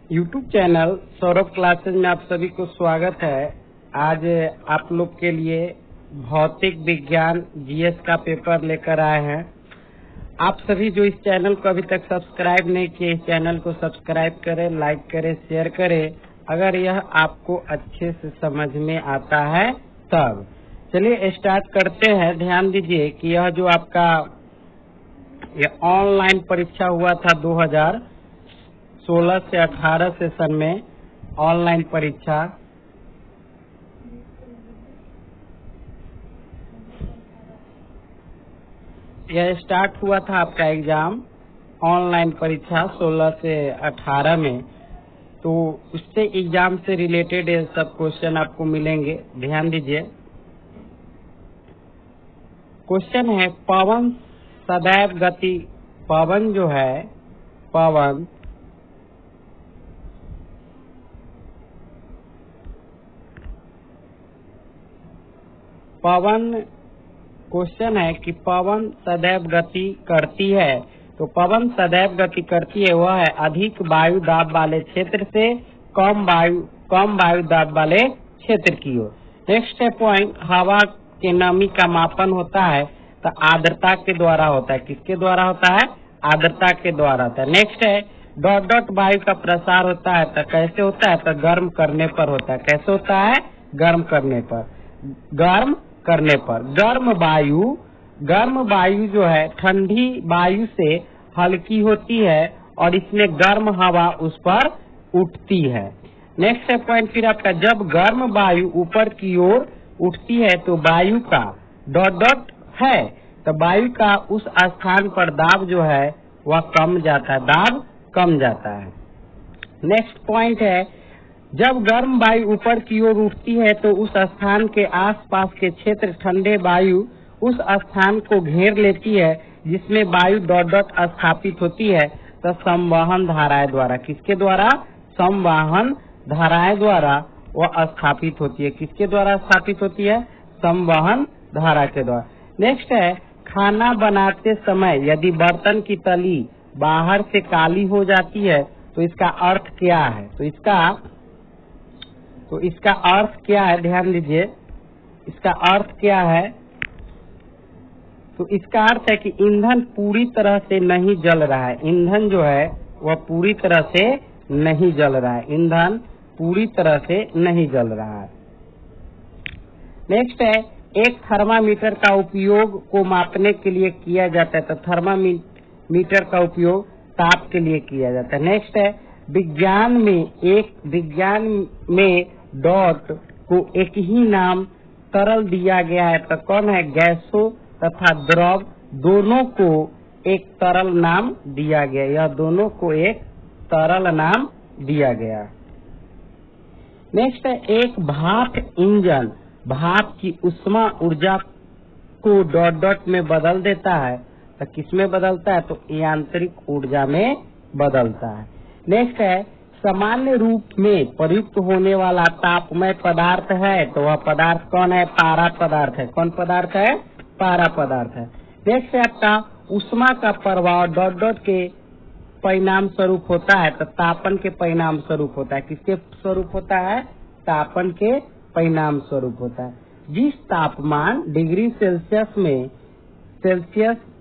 YouTube channel Saurabh classes में आप सभी को स्वागत है। आज आप लोग के लिए भौतिक विज्ञान जीएस का पेपर लेकर आए हैं। आप सभी जो इस चैनल को अभी तक सब्सक्राइब नहीं किए, इस चैनल को सब्सक्राइब करें, लाइक करें, शेयर करें, अगर यह आपको अच्छे से समझ में आता है तब। चलिए स्टार्ट करते हैं। ध्यान दीजिए कि यह जो आपका यह ऑनलाइन परीक्षा हुआ था 2016 से 18 सेशन में ऑनलाइन परीक्षा, यह स्टार्ट हुआ था आपका एग्जाम ऑनलाइन परीक्षा 16 से 18 में। तो उससे एग्जाम से रिलेटेड ये सब क्वेश्चन आपको मिलेंगे। ध्यान दीजिए। क्वेश्चन है पवन सदैव गति, पवन जो है पवन क्वेश्चन है कि पवन सदैव गति करती है। तो पवन सदैव गति करती है वह है अधिक वायु दाब वाले क्षेत्र से कम वायु दाब वाले क्षेत्र की ओर। नेक्स्ट है पॉइंट, हवा के नमी का मापन होता है तो आर्द्रता के द्वारा होता है। किसके द्वारा होता है? आर्द्रता के द्वारा होता है। नेक्स्ट है डॉट वायु का प्रसार होता है तो कैसे होता है? तो गर्म करने पर होता है। कैसे होता है? गर्म करने पर। गर्म वायु जो है ठंडी वायु से हल्की होती है और इसमें गर्म हवा उस पर उठती है। नेक्स्ट है पॉइंट फिर आपका, जब गर्म वायु ऊपर की ओर उठती है तो वायु का डॉट है तो वायु का उस स्थान पर दाब जो है वह कम जाता है, दाब कम जाता है। नेक्स्ट पॉइंट है, जब गर्म वायु ऊपर की ओर उठती है तो उस स्थान के आसपास के क्षेत्र ठंडे वायु उस स्थान को घेर लेती है जिसमें वायु डॉट स्थापित होती है तो संवहन धाराएं द्वारा। किसके द्वारा? संवहन धाराएं द्वारा वह स्थापित होती है। किसके द्वारा स्थापित होती है? संवहन धारा के द्वारा। नेक्स्ट है, खाना बनाते समय यदि बर्तन की तली बाहर से काली हो जाती है तो इसका अर्थ क्या है? तो इसका अर्थ क्या है? ध्यान दीजिए, इसका अर्थ क्या है? तो इसका अर्थ है कि ईंधन पूरी तरह से नहीं जल रहा है। ईंधन जो है वह पूरी तरह से नहीं जल रहा है। ईंधन पूरी तरह से नहीं जल रहा है। नेक्स्ट है, एक थर्मामीटर का उपयोग को मापने के लिए किया जाता है तो थर्मामीटर का उपयोग ताप के लिए किया जाता है। नेक्स्ट है, विज्ञान में डॉट को एक ही नाम तरल दिया गया है तो कौन है? गैसों तथा द्रव दोनों को एक तरल नाम दिया गया। यह दोनों को एक तरल नाम दिया गया। नेक्स्ट है, एक भाप इंजन भाप की उष्मा ऊर्जा को डॉट में बदल देता है तो किस में बदलता है? तो यांत्रिक ऊर्जा में बदलता है। नेक्स्ट है, सामान्य रूप में प्रयुक्त होने वाला तापमय पदार्थ है तो वह पदार्थ कौन है? पारा पदार्थ है। कौन पदार्थ है? पारा पदार्थ है। नेक्स्ट है आपका, उष्मा का प्रभाव डॉट के परिणाम स्वरूप होता है तो तापन के परिणाम स्वरूप होता है। किसके स्वरूप होता है? तापन के परिणाम स्वरूप होता है। जिस तापमान डिग्री सेल्सियस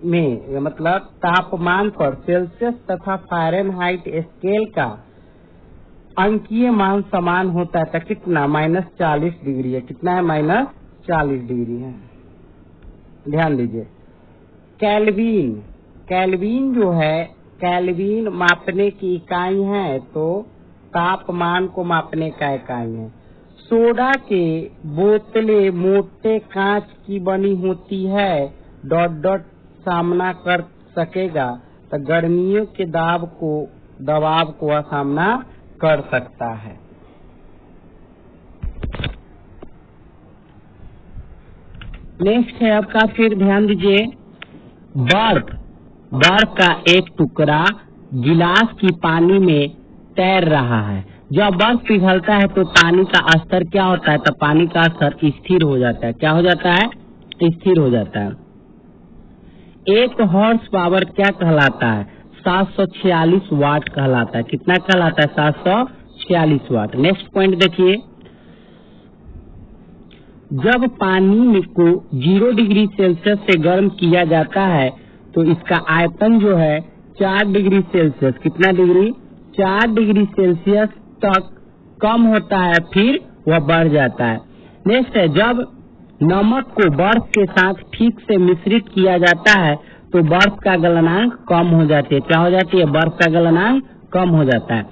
में मतलब तापमान पर सेल्सियस तथा फ़ारेनहाइट स्केल का अंकीय मान समान होता है तो कितना? -40 डिग्री है। कितना है? -40 डिग्री है। ध्यान दीजिए। केल्विन जो है, केल्विन मापने की इकाई है तो तापमान को मापने का इकाई है। सोडा के बोतलें मोटे कांच की बनी होती है डॉट सामना कर सकेगा तो गर्मियों के दबाव को वह सामना कर सकता है। नेक्स्ट है आपका, फिर ध्यान दीजिए, बर्फ का एक टुकड़ा गिलास की पानी में तैर रहा है। जब बर्फ पिघलता है तो पानी का स्तर क्या होता है? तो पानी का स्तर स्थिर हो जाता है। क्या हो जाता है? स्थिर हो जाता है। एक हॉर्स पावर क्या कहलाता है? 746 वाट कहलाता है। कितना कहलाता है? 746 वाट। नेक्स्ट पॉइंट देखिए, जब पानी को 0 डिग्री सेल्सियस से गर्म किया जाता है तो इसका आयतन जो है 4 डिग्री सेल्सियस, कितना डिग्री? 4 डिग्री सेल्सियस तक कम होता है, फिर वह बढ़ जाता है। नेक्स्ट है, जब नमक को बर्फ के साथ ठीक से मिश्रित किया जाता है तो बर्फ का गलनांक कम हो जाती है। क्या हो जाती है? बर्फ का गलनांक कम हो जाता है।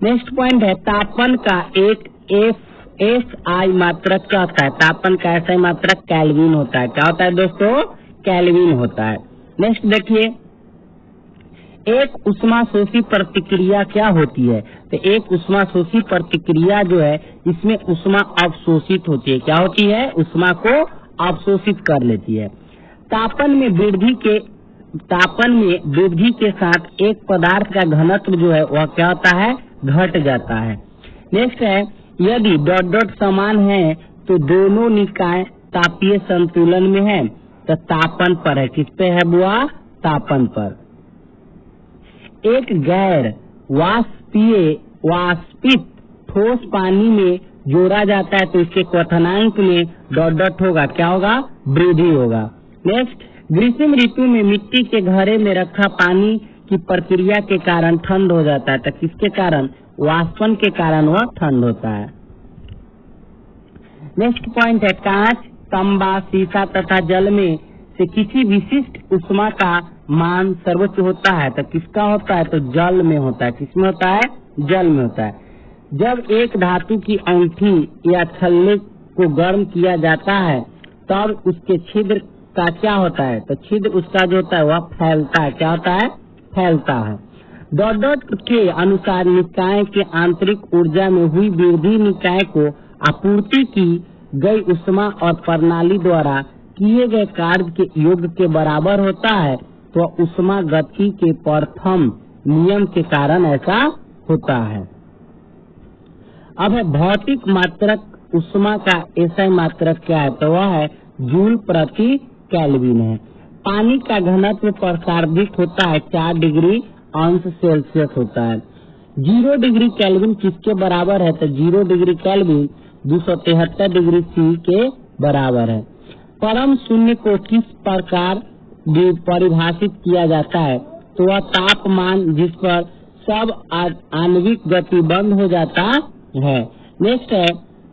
नेक्स्ट पॉइंट है, तापमान का एक SI मात्रक क्या होता है? तापमान का SI मात्रक केल्विन होता है। क्या होता है दोस्तों? केल्विन होता है। नेक्स्ट देखिए, एक उष्माशोषी प्रतिक्रिया क्या होती है? तो एक उष्माशोषी प्रतिक्रिया जो है इसमें उष्मा अवशोषित होती है। क्या होती है? उष्मा को अवशोषित कर लेती है। तापमान में वृद्धि के साथ एक पदार्थ का घनत्व जो है वह क्या होता है? घट जाता है। नेक्स्ट है, यदि डॉट डॉट समान है तो दोनों निकाय तापीय संतुलन में है, तो तापन पर है। किस पे है बुआ? तापन पर। एक गैर वाष्पित ठोस पानी में जोड़ा जाता है तो इसके क्वथनांक में डॉट डॉट होगा। क्या होगा? वृद्धि होगा। नेक्स्ट, ग्रीष्म ऋतु में मिट्टी के घड़े में रखा पानी की प्रक्रिया के कारण ठंड हो जाता है, तो किसके कारण? वाष्पन के कारण वह ठंड होता है। नेक्स्ट पॉइंट है, कांच, तांबा, सीसा तथा जल में से किसी विशिष्ट उष्मा का मान सर्वोच्च होता है, तो किसका होता है? तो जल में होता है। किसमें होता है? जल में होता है। जब एक धातु की अंगूठी या छल्ले को गर्म किया जाता है तब उसके छिद्र का क्या होता है? तो छिद्र उसका जो होता है वह फैलता है। क्या होता है? फैलता है। डॉट डॉट के अनुसार निकाय के आंतरिक ऊर्जा में हुई वृद्धि निकाय को आपूर्ति की गई उष्मा और प्रणाली द्वारा किए गए कार्य के योग के बराबर होता है, तो उष्मा गति के प्रथम नियम के कारण ऐसा होता है। अब है भौतिक मात्रक उष्मा का SI मात्रक क्या है? तो वह है जूल प्रति केल्विन है। पानी का घनत्व प्रसारित होता है 4 डिग्री अंश सेल्सियस होता है। 0 डिग्री केल्विन किसके बराबर है? तो 0 डिग्री केल्विन 273 डिग्री C के बराबर है। परम शून्य को किस प्रकार परिभाषित किया जाता है? तो वह तापमान जिस पर सब आणविक गति बंद हो जाता है। नेक्स्ट है,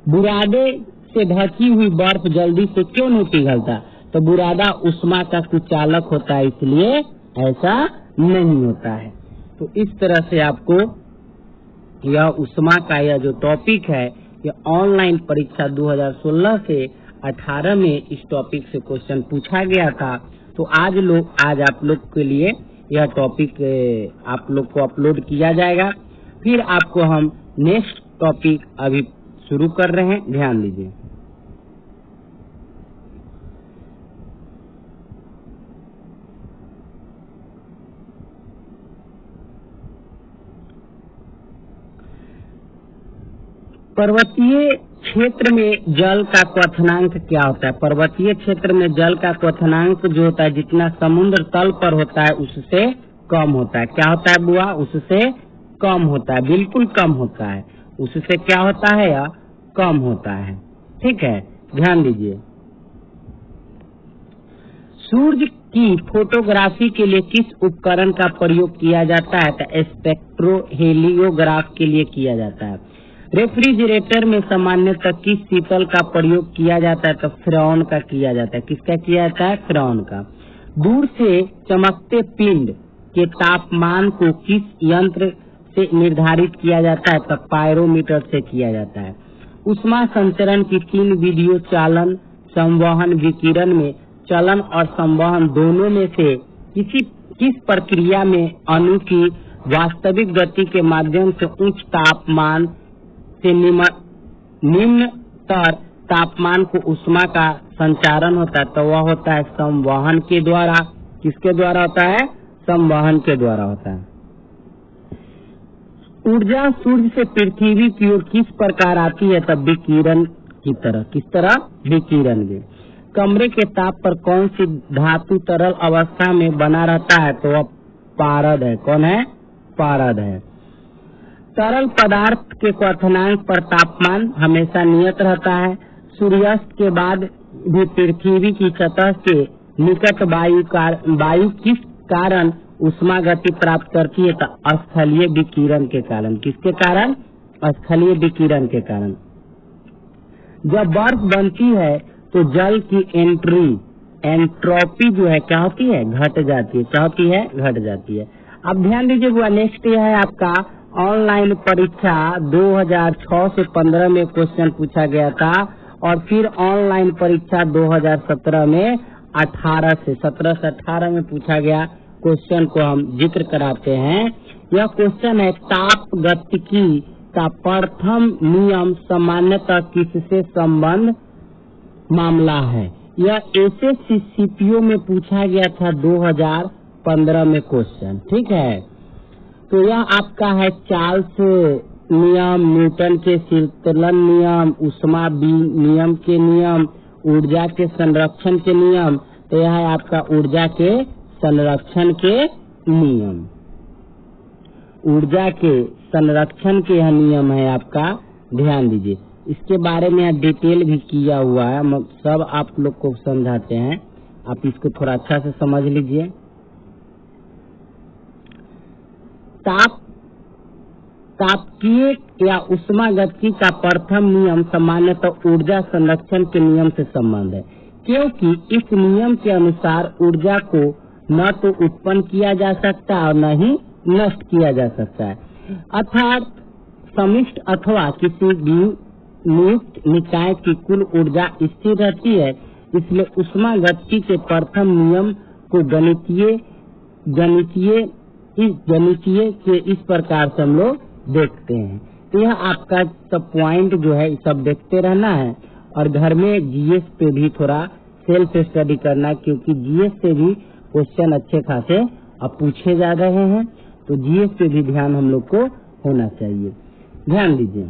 बुरादे से ढकी हुई बर्फ जल्दी से क्यों नहीं पिघलता? तो बुरादा उष्मा का कुचालक होता है, इसलिए ऐसा नहीं होता है। तो इस तरह से आपको यह उष्मा का यह जो टॉपिक है यह ऑनलाइन परीक्षा 2016 से 18 में इस टॉपिक से क्वेश्चन पूछा गया था। तो आज आप लोग के लिए यह टॉपिक आप लोग को अपलोड किया जाएगा। फिर आपको हम नेक्स्ट टॉपिक अभी शुरू कर रहे हैं, ध्यान दीजिए। पर्वतीय क्षेत्र में जल का क्वथनांक क्या होता है? पर्वतीय क्षेत्र में जल का क्वथनांक जो होता है जितना समुद्र तल पर होता है उससे कम होता है। क्या होता है बुआ? उससे कम होता है, बिल्कुल कम होता है। उससे क्या होता है? या कम होता है। ठीक है, ध्यान दीजिए। सूर्य की फोटोग्राफी के लिए किस उपकरण का प्रयोग किया जाता है? तो स्पेक्ट्रोहेलियोग्राफ के लिए किया जाता है। रेफ्रिजरेटर में सामान्यतः किस शीतल का प्रयोग किया जाता है? तो फ्रेऑन का किया जाता है। किसका किया जाता है? फ्रेऑन का। दूर से चमकते पिंड के तापमान को किस यंत्र से निर्धारित किया जाता है? तो पायरोमीटर से किया जाता है। उष्मा संचरण की 3 विधियों चालन, संवहन, विकिरण में चलन और संवहन दोनों में से किस प्रक्रिया में अणु की वास्तविक गति के माध्यम से उच्च तापमान से निम्नतर तापमान को उष्मा का संचारण होता है? तो वह होता है संवहन के द्वारा। किसके द्वारा होता है? संवहन के द्वारा होता है। ऊर्जा सूर्य से पृथ्वी की ओर किस प्रकार आती है? तब विकिरण की तरह। किस तरह? विकिरण के। कमरे के ताप पर कौन सी धातु तरल अवस्था में बना रहता है? तो वह पारद है। कौन है? पारद है। तरल पदार्थ के क्वथनांक पर तापमान हमेशा नियत रहता है। सूर्यास्त के बाद भी पृथ्वी की सतह के निकट वायु किस कारण उष्मा गति प्राप्त करती है? तो स्थलीय विकिरण के कारण। किसके कारण? स्थलीय विकिरण के कारण। जब बर्फ बनती है तो जल की एंट्रोपी जो है क्या होती है? घट जाती है। क्या होती है? घट जाती है। अब ध्यान दीजिए, नेक्स्ट यह है आपका ऑनलाइन परीक्षा 2006 से 15 में क्वेश्चन पूछा गया था, और फिर ऑनलाइन परीक्षा 2017 में 17 से 18 में पूछा गया क्वेश्चन को हम जिक्र कराते हैं। यह क्वेश्चन है ताप गतिकी का प्रथम नियम सामान्यतः किससे संबंध मामला है? यह एसएससी सीपीओ में पूछा गया था 2015 में क्वेश्चन। ठीक है, तो यह आपका है चार्ल्स नियम, न्यूटन के शीतलन नियम, ऊष्मा नियम के नियम, ऊर्जा के संरक्षण के नियम। तो यह है आपका ऊर्जा के संरक्षण के नियम। ऊर्जा के संरक्षण के यह नियम है आपका, ध्यान दीजिए। इसके बारे में यहाँ डिटेल भी किया हुआ है, सब आप लोग को समझाते हैं, आप इसको थोड़ा अच्छा से समझ लीजिए। तापकीय या उष्मागतिकी का प्रथम नियम सामान्यतः ऊर्जा संरक्षण के नियम से संबंध है, क्योंकि इस नियम के अनुसार ऊर्जा को न तो उत्पन्न किया जा सकता और न ही नष्ट किया जा सकता है। अर्थात समिष्ट अथवा किसी भी नियुक्त निकाय की कुल ऊर्जा स्थिर रहती है। इसलिए उष्मागतिकी के प्रथम नियम को गणितीय के इस प्रकार से हम लोग देखते हैं। तो यह आपका सब पॉइंट जो है सब देखते रहना है, और घर में जीएस पे भी थोड़ा सेल्फ स्टडी करना, क्योंकि जीएस से भी क्वेश्चन अच्छे खासे अब पूछे जा रहे हैं, तो जीएस पे भी ध्यान हम लोग को होना चाहिए। ध्यान दीजिए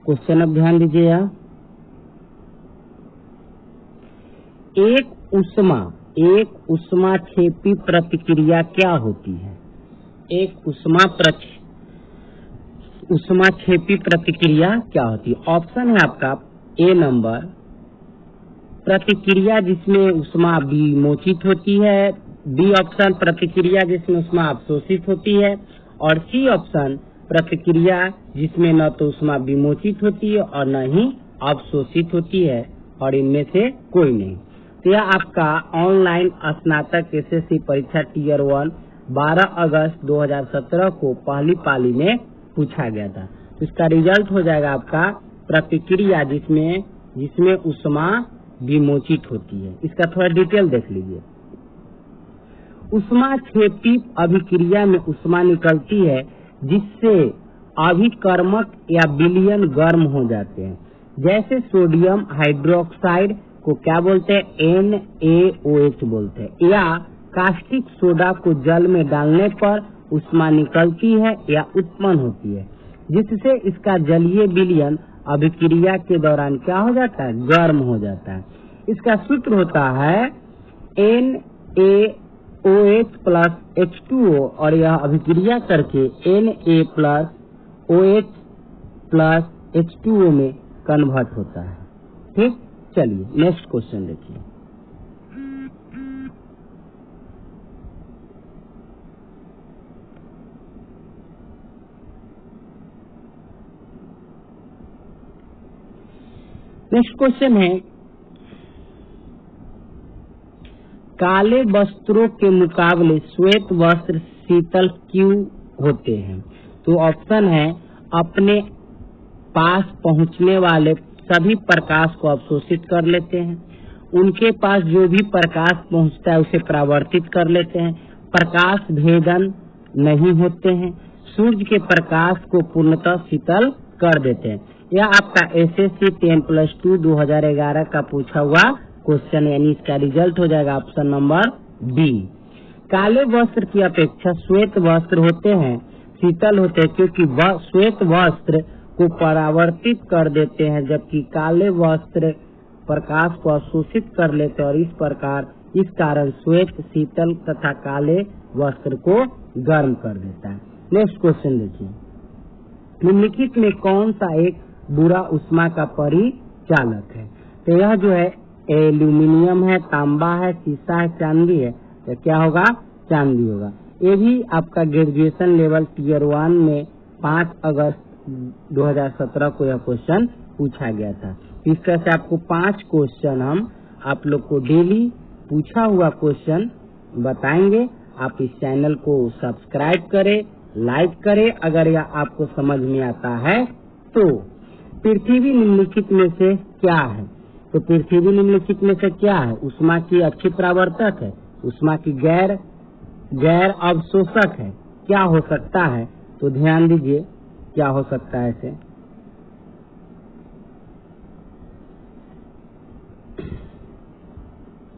क्वेश्चन, अब ध्यान दीजिए यहाँ। एक उष्माक्षेपी प्रतिक्रिया क्या होती है? एक उष्माक्षेपी प्रतिक्रिया क्या होती है? ऑप्शन है आपका ए नंबर, प्रतिक्रिया जिसमें उष्मा विमोचित होती है, बी ऑप्शन प्रतिक्रिया जिसमें उष्मा अवशोषित होती है, और सी ऑप्शन प्रतिक्रिया जिसमें न तो उष्मा विमोचित होती है और न ही अवशोषित होती है, और इनमें से कोई नहीं। तो यह आपका ऑनलाइन स्नातक एसएससी परीक्षा टीयर 1 12 अगस्त 2017 को पहली पाली में पूछा गया था। तो इसका रिजल्ट हो जाएगा आपका प्रतिक्रिया जिसमें उष्मा विमोचित होती है। इसका थोड़ा डिटेल देख लीजिए। उष्माक्षेपी अभिक्रिया में उष्मा निकलती है जिससे अभिकर्मक या विलयन गर्म हो जाते हैं। जैसे सोडियम हाइड्रोक्साइड को क्या बोलते हैं? NaOH बोलते हैं। या कास्टिक सोडा को जल में डालने पर उष्मा निकलती है या उत्पन्न होती है, जिससे इसका जलीय विलयन अभिक्रिया के दौरान क्या हो जाता है? गर्म हो जाता है। इसका सूत्र होता है NaOH प्लस H2O, और यह अभिक्रिया करके Na plus OH plus H2O में कन्वर्ट होता है। ठीक, चलिए नेक्स्ट क्वेश्चन देखिए। नेक्स्ट क्वेश्चन है, काले वस्त्रों के मुकाबले श्वेत वस्त्र शीतल क्यों होते हैं? तो ऑप्शन है अपने पास पहुंचने वाले सभी प्रकाश को अवशोषित कर लेते हैं, उनके पास जो भी प्रकाश पहुंचता है उसे परावर्तित कर लेते हैं, प्रकाश भेदन नहीं होते हैं, सूर्य के प्रकाश को पूर्णतः शीतल कर देते हैं। यह आपका एसएससी 10+2 2011 का पूछा हुआ क्वेश्चन, यानी इसका रिजल्ट हो जाएगा ऑप्शन नंबर बी। काले वस्त्र की अपेक्षा श्वेत वस्त्र होते हैं शीतल होते हैं, क्योंकि श्वेत वस्त्र को परावर्तित कर देते हैं, जबकि काले वस्त्र प्रकाश को अवशोषित कर लेते हैं, और इस प्रकार इस कारण श्वेत, शीतल तथा काले वस्त्र को गर्म कर देता है। नेक्स्ट क्वेश्चन देखिए, निम्नलिखित में कौन सा एक बुरा उष्मा का परिचालक है? तो यह जो है एल्यूमिनियम है, तांबा है, शीशा है, चांदी है। तो क्या होगा? चांदी होगा। ये भी आपका ग्रेजुएशन लेवल टीयर 1 में 5 अगस्त 2017 को यह क्वेश्चन पूछा गया था। इस तरह से आपको 5 क्वेश्चन हम आप लोग को डेली पूछा हुआ क्वेश्चन बताएंगे। आप इस चैनल को सब्सक्राइब करें, लाइक करें अगर यह आपको समझ में आता है तो। पृथ्वी निम्नलिखित में से क्या है? तो पृथ्वी निम्नलिखित में से क्या है? उष्मा की अच्छी परावर्तक है, उष्मा की गैर अवशोषक है। क्या हो सकता है? तो ध्यान दीजिए क्या हो सकता है इसे।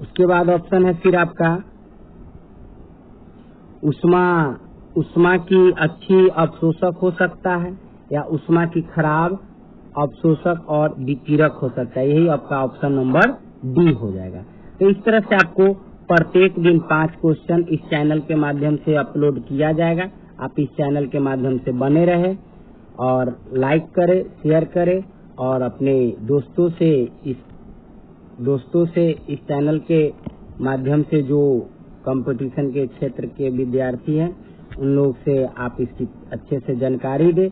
उसके बाद ऑप्शन है फिर आपका उष्मा की अच्छी अवशोषक हो सकता है या उष्मा की खराब अवशोषक और विकिरक हो सकता है। यही आपका ऑप्शन नंबर डी हो जाएगा। तो इस तरह से आपको प्रत्येक दिन 5 क्वेश्चन इस चैनल के माध्यम से अपलोड किया जाएगा। आप इस चैनल के माध्यम से बने रहे और लाइक करें, शेयर करें और अपने दोस्तों से इस चैनल के माध्यम से जो कंपटीशन के क्षेत्र के विद्यार्थी हैं उन लोग से आप इसकी अच्छे से जानकारी दें।